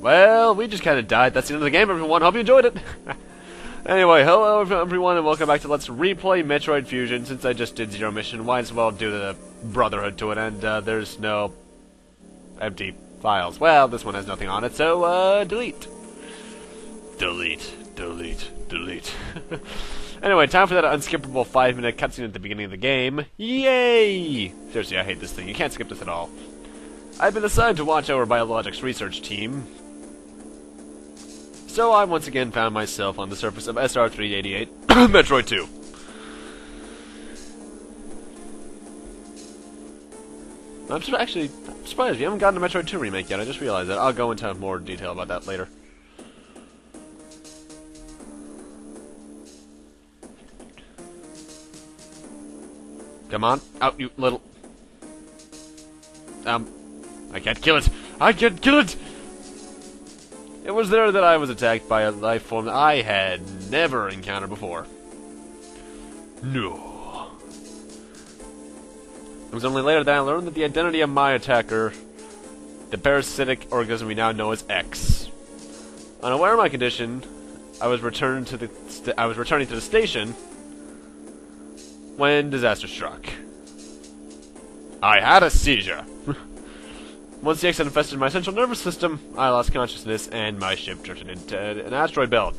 Well, we just kind of died. That's the end of the game, everyone. Hope you enjoyed it. Anyway, hello everyone, and welcome back to Let's Replay Metroid Fusion. Since I just did Zero Mission, might as well do the Brotherhood to it, and there's no empty files. Well, this one has nothing on it, so delete. Delete. Anyway, time for that unskippable 5-minute cutscene at the beginning of the game. Yay! Seriously, I hate this thing. You can't skip this at all. I've been assigned to watch over Biologics research team, so I once again found myself on the surface of SR-388, Metroid 2. I'm surprised we haven't gotten a Metroid 2 remake yet. I just realized that. I'll go into more detail about that later. Come on, out you little... I can't kill it! I can't kill it! It was there that I was attacked by a life form that I had never encountered before. No. It was only later that I learned that the identity of my attacker, the parasitic organism we now know as X. Unaware of my condition, I was returning to the station when disaster struck. I had a seizure. Once the X had infested my central nervous system, I lost consciousness and my ship drifted into an asteroid belt.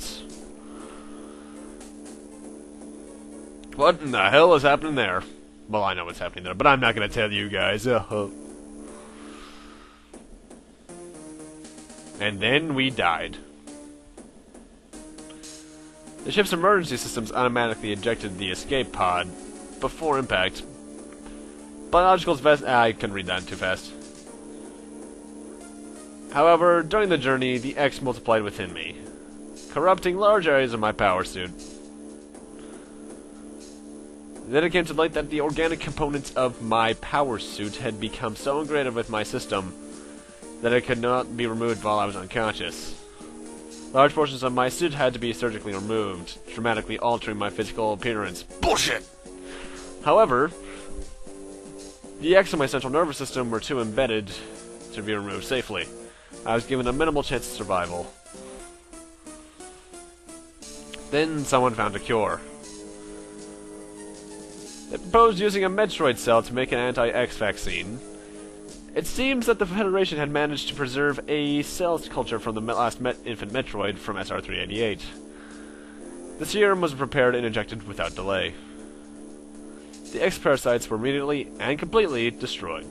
What in the hell is happening there? Well, I know what's happening there, but I'm not going to tell you guys. And then we died. The ship's emergency systems automatically ejected the escape pod before impact. Biological's best... I couldn't read that too fast. However, during the journey, the X multiplied within me, corrupting large areas of my power suit. Then it came to light that the organic components of my power suit had become so integrated with my system that it could not be removed while I was unconscious. Large portions of my suit had to be surgically removed, dramatically altering my physical appearance. Bullshit! However, the X and my central nervous system were too embedded to be removed safely. I was given a minimal chance of survival. Then someone found a cure. They proposed using a Metroid cell to make an anti-X vaccine. It seems that the Federation had managed to preserve a cell culture from the last infant Metroid from SR-388. The serum was prepared and injected without delay. The X-parasites were immediately and completely destroyed.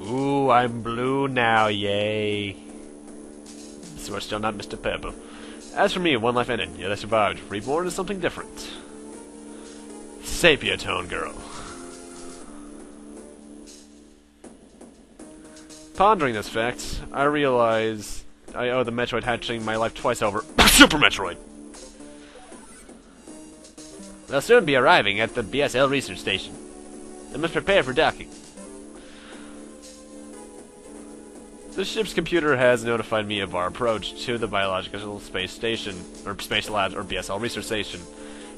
Ooh, I'm blue now, yay. So we're still not Mr. Purple. As for me, one life ended, yet I survived. Reborn is something different. Sepia tone girl. Pondering this fact, I realize I owe the Metroid hatching my life twice over. Super Metroid! They'll soon be arriving at the BSL research station. I must prepare for docking. The ship's computer has notified me of our approach to the Biological Space Station, or Space Labs, or BSL Research Station.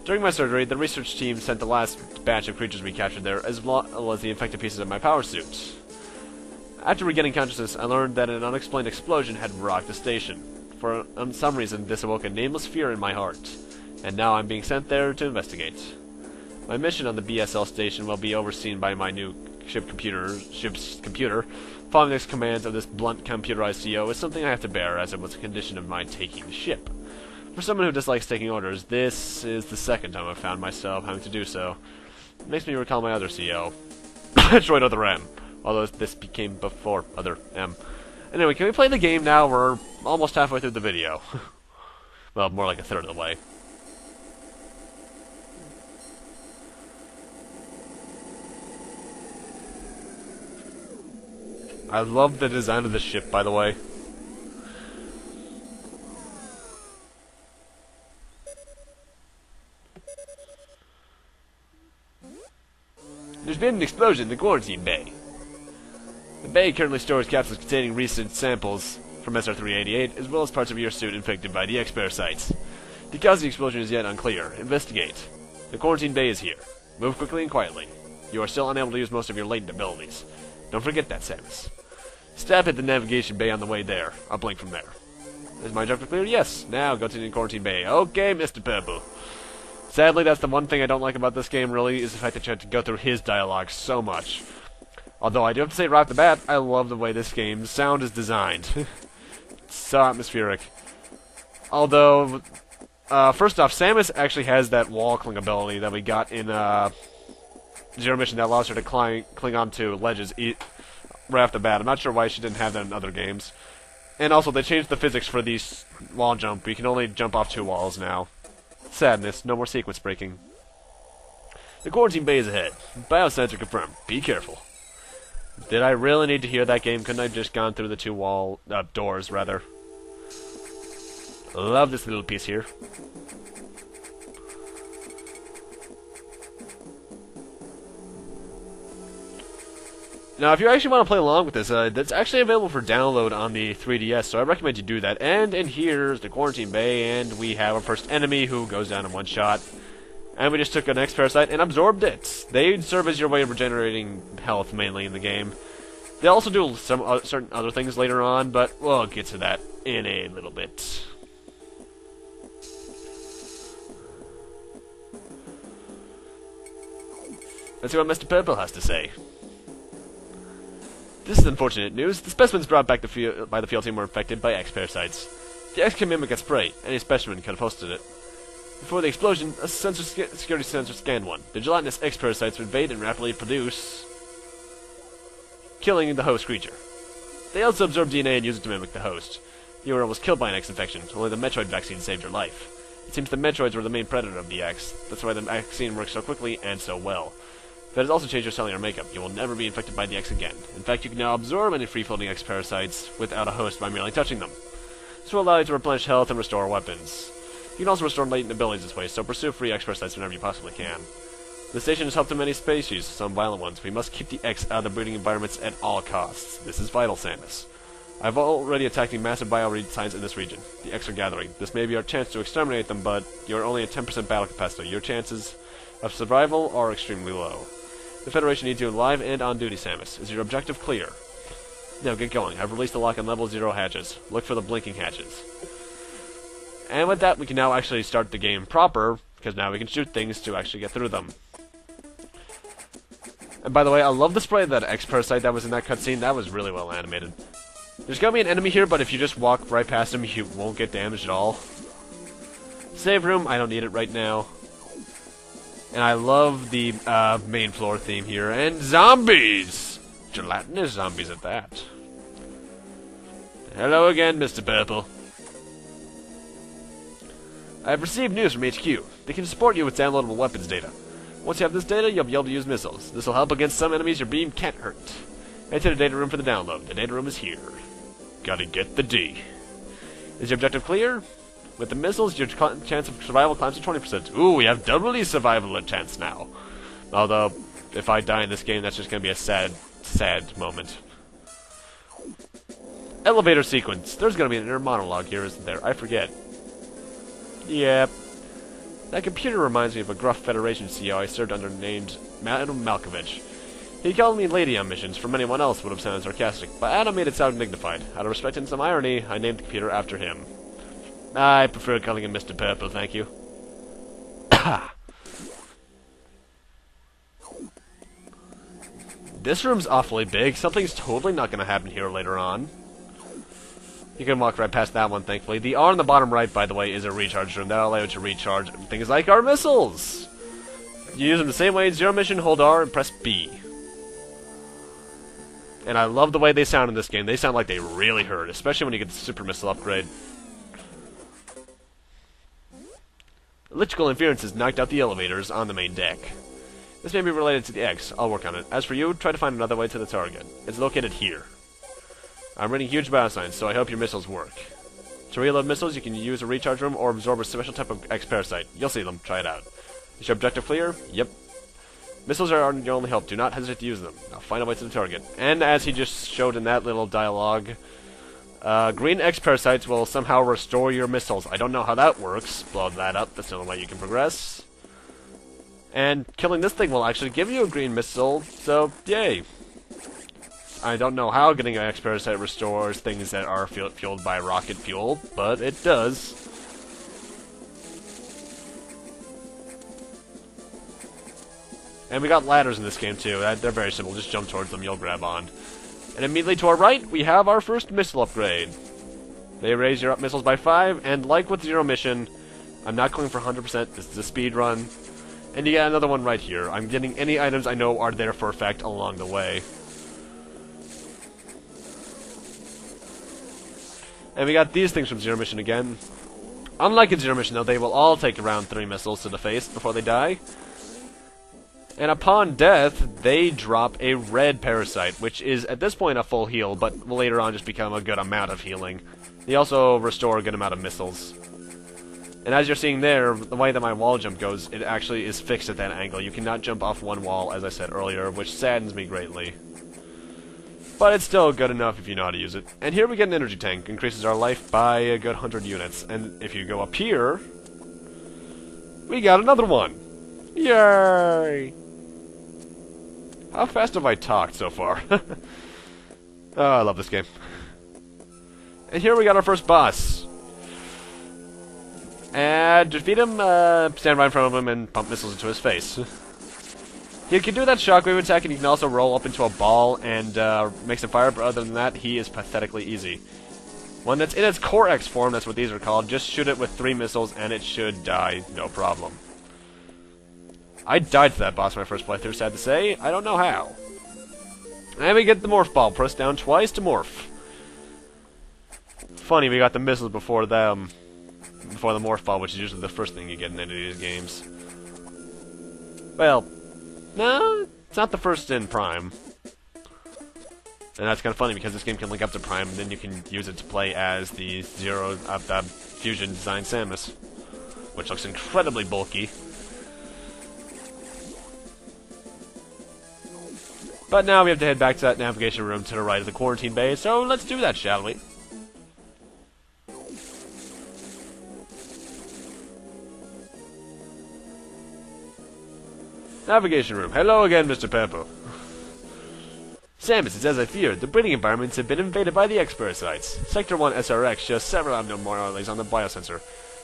During my surgery, the research team sent the last batch of creatures we captured there, as well as the infected pieces of my power suit. After regaining consciousness, I learned that an unexplained explosion had rocked the station. For some reason, this awoke a nameless fear in my heart, and now I'm being sent there to investigate. My mission on the BSL station will be overseen by my new ship's computer. Following the commands of this blunt computerized CEO is something I have to bear, as it was a condition of my taking the ship. For someone who dislikes taking orders, this is the second time I've found myself having to do so. It makes me recall my other CEO, Metroid Other M, although this became before Other M. Anyway, can we play the game now? We're almost halfway through the video. Well, more like a third of the way. I love the design of the ship, by the way. There's been an explosion in the quarantine bay. The bay currently stores capsules containing recent samples from SR-388, as well as parts of your suit infected by the X-parasites. The cause of the explosion is yet unclear. Investigate. The quarantine bay is here. Move quickly and quietly. You are still unable to use most of your latent abilities. Don't forget that, Samus. Stop at the navigation bay on the way there. I'll blink from there. Is my objective clear? Yes. Now go to the quarantine bay. Okay, Mr. Purple. Sadly, that's the one thing I don't like about this game, really, is the fact that you have to go through his dialogue so much. Although I do have to say right off the bat, I love the way this game's sound is designed. It's so atmospheric. Although, first off, Samus actually has that wall cling ability that we got in Zero Mission that allows her to cling onto ledges right off the bat. I'm not sure why she didn't have that in other games. And also, they changed the physics for these wall jump. We can only jump off 2 walls now. Sadness, no more sequence breaking. The quarantine bay is ahead. Biosensor confirmed. Be careful. Did I really need to hear that game? Couldn't I have just gone through the 2 doors, rather? Love this little piece here. Now, if you actually want to play along with this, that's actually available for download on the 3DS, so I recommend you do that. And here's the quarantine bay, and we have our first enemy who goes down in 1 shot. And we just took an X-parasite and absorbed it. They serve as your way of regenerating health, mainly, in the game. They also do some certain other things later on, but we'll get to that in a little bit. Let's see what Mr. Purple has to say. This is unfortunate news. The specimens brought back by the field team were infected by X-parasites. The X can mimic a spray. Any specimen could have hosted it. Before the explosion, a security sensor scanned one. The gelatinous X-parasites would invade and rapidly produce, killing the host creature. They also absorb DNA and use it to mimic the host. The girl was killed by an X-infection. Only the Metroid vaccine saved her life. It seems the Metroids were the main predator of the X. That's why the vaccine works so quickly and so well. That has also changed your cellular makeup. You will never be infected by the X again. In fact, you can now absorb any free-floating X-parasites without a host by merely touching them. This will allow you to replenish health and restore weapons. You can also restore latent abilities this way, so pursue free X-parasites whenever you possibly can. The station has helped in many species, some violent ones. We must keep the X out of the breeding environments at all costs. This is vital, Samus. I've already attacking massive bio-signs in this region. The X are gathering. This may be our chance to exterminate them, but you're only at 10% battle capacity. Your chances of survival are extremely low. The Federation needs you alive and on duty, Samus. Is your objective clear? Now get going. I've released the lock on level 0 hatches. Look for the blinking hatches. And with that, we can now actually start the game proper, because now we can shoot things to actually get through them. And by the way, I love the spray of that X-parasite that was in that cutscene. That was really well animated. There's gonna be an enemy here, but if you just walk right past him, you won't get damaged at all. Save room, I don't need it right now. And I love the main floor theme here. And zombies! Gelatinous zombies at that. Hello again, Mr. Purple. I have received news from HQ. They can support you with downloadable weapons data. Once you have this data, you'll be able to use missiles. This will help against some enemies your beam can't hurt. Head to the data room for the download. The data room is here. Gotta get the D. Is your objective clear? With the missiles, your chance of survival climbs to 20%. Ooh, we have doubly survival chance now. Although, if I die in this game, that's just gonna be a sad, sad moment. Elevator sequence. There's gonna be an inner monologue here, isn't there? I forget. Yep. That computer reminds me of a gruff Federation CEO I served under named Adam Malkovich. He called me lady on missions. From anyone else would have sounded sarcastic, but Adam made it sound dignified. Out of respect and some irony, I named the computer after him. I prefer calling him Mr. Purple, thank you. This room's awfully big. Something's totally not going to happen here later on. You can walk right past that one, thankfully. The R on the bottom right, by the way, is a recharge room. That'll allow you to recharge things like our missiles. You use them the same way. Zero mission, hold R, and press B. And I love the way they sound in this game. They sound like they really hurt, especially when you get the super missile upgrade. Electrical interferences knocked out the elevators on the main deck. This may be related to the X. I'll work on it. As for you, try to find another way to the target. It's located here. I'm reading huge biosigns, so I hope your missiles work. To reload missiles, you can use a recharge room or absorb a special type of X-parasite. You'll see them. Try it out. Is your objective clear? Yep. Missiles are your only help. Do not hesitate to use them. Now find a way to the target. And as he just showed in that little dialogue, green X-parasites will somehow restore your missiles. I don't know how that works. Blow that up. That's the only way you can progress. And killing this thing will actually give you a green missile, so yay. I don't know how getting an X-parasite restores things that are fueled by rocket fuel, but it does. And we got ladders in this game too. They're very simple, just jump towards them, you'll grab on. And immediately to our right, we have our first missile upgrade. They raise your up missiles by 5, and like with Zero Mission, I'm not going for 100%, this is a speed run. And you get another one right here. I'm getting any items I know are there for effect along the way. And we got these things from Zero Mission again. Unlike in Zero Mission though, they will all take around 3 missiles to the face before they die. And upon death, they drop a red parasite, which is at this point a full heal, but will later on just become a good amount of healing. They also restore a good amount of missiles. And as you're seeing there, the way that my wall jump goes, it actually is fixed at that angle. You cannot jump off one wall, as I said earlier, which saddens me greatly. But it's still good enough if you know how to use it. And here we get an energy tank, increases our life by a good 100 units. And if you go up here, we got another one. Yay! How fast have I talked so far? Oh, I love this game. And here we got our first boss. And to defeat him, stand right in front of him and pump missiles into his face. You can do that shockwave attack, and you can also roll up into a ball and make some fire, but other than that, he is pathetically easy. When it's in its Core X form, that's what these are called, just shoot it with 3 missiles and it should die, no problem. I died to that boss in my first playthrough, sad to say. I don't know how. And we get the morph ball, press down twice to morph. Funny, we got the missiles before them. Before the morph ball, which is usually the first thing you get in any of these games. Well, no, it's not the first in Prime. And that's kind of funny because this game can link up to Prime, and then you can use it to play as the Fusion designed Samus, which looks incredibly bulky. But now we have to head back to that navigation room to the right of the quarantine bay, so let's do that, shall we? Navigation room. Hello again, Mr. Purple. Samus, it's as I feared. The breeding environments have been invaded by the X-parasites. Sector 1 SRX shows several abnormalities on the biosensor.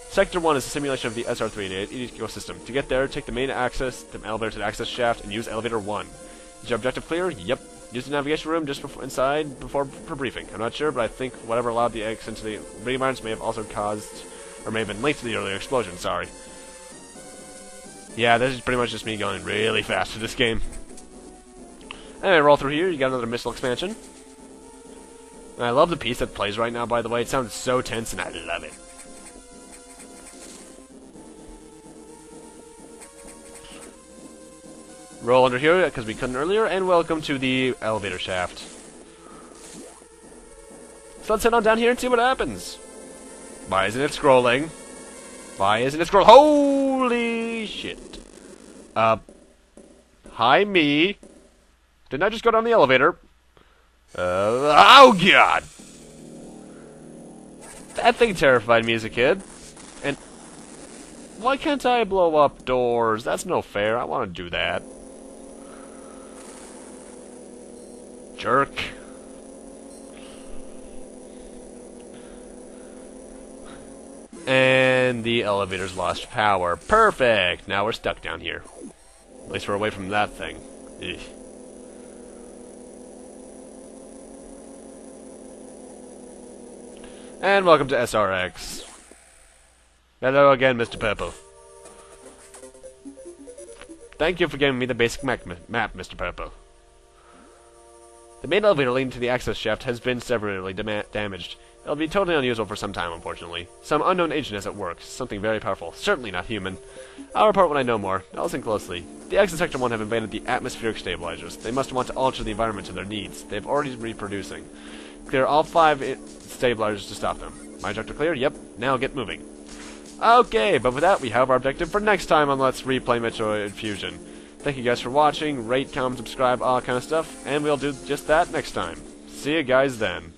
Sector 1 is a simulation of the SR388 ecosystem. To get there, take the main elevator to the access shaft and use elevator 1. Is your objective clear? Yep. Use the navigation room just before briefing. I'm not sure, but I think whatever allowed the X into the breeding environments may have also caused, or may have been linked to the earlier explosion, sorry. Yeah, this is pretty much just me going really fast for this game. Anyway, roll through here, you got another missile expansion. And I love the piece that plays right now, by the way. It sounds so tense, and I love it. Roll under here, because we couldn't earlier, and welcome to the elevator shaft. So let's head on down here and see what happens. Why isn't it scrolling? Why isn't it scrolling? Holy shit. Hi, me. Didn't I just go down the elevator? Oh, God! That thing terrified me as a kid. And why can't I blow up doors? That's no fair. I want to do that. Jerk. And the elevator's lost power. Perfect! Now we're stuck down here. At least we're away from that thing. Ugh. And welcome to SRX. Hello again, Mr. Purple. Thank you for giving me the basic map, Mr. Purple. The main elevator leading to the access shaft has been severely damaged. It'll be totally unusable for some time, unfortunately. Some unknown agent is at work. Something very powerful. Certainly not human. I'll report when I know more. Now listen closely. The X and Sector 1 have invaded the atmospheric stabilizers. They must want to alter the environment to their needs. They've already been reproducing. Clear all 5 stabilizers to stop them. My objective clear? Yep. Now get moving. Okay, but with that, we have our objective for next time on Let's Replay Metroid Fusion. Thank you guys for watching. Rate, comment, subscribe, all that kind of stuff. And we'll do just that next time. See you guys then.